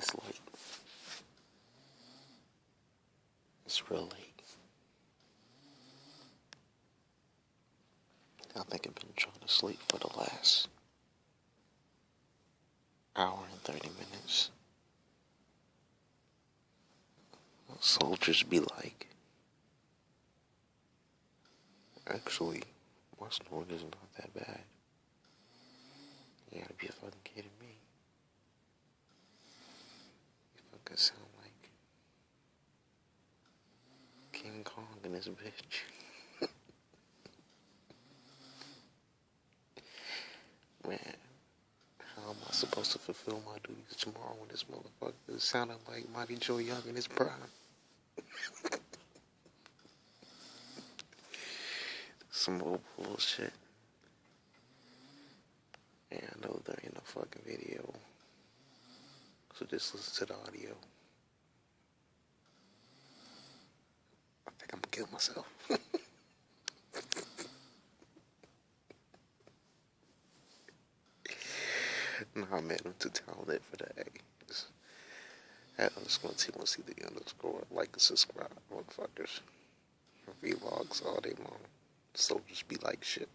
It's late. It's real late. I think I've been trying to sleep for the last hour and 30 minutes. Soldiers be like, actually, my snoring is not that bad. You gotta be fucking kidding me. You fucking sound like King Kong in this bitch. Man, how am I supposed to fulfill my duties tomorrow when this motherfucker is sounding like Mighty Joe Young in his prime? Some old bullshit. And I know there ain't no fucking video, so just listen to the audio. I think I'm gonna kill myself. Nah, man, I'm too talented for that. At underscore T1C3 underscore, like and subscribe, motherfuckers. Vlogs all day long. Soldiers be like shit.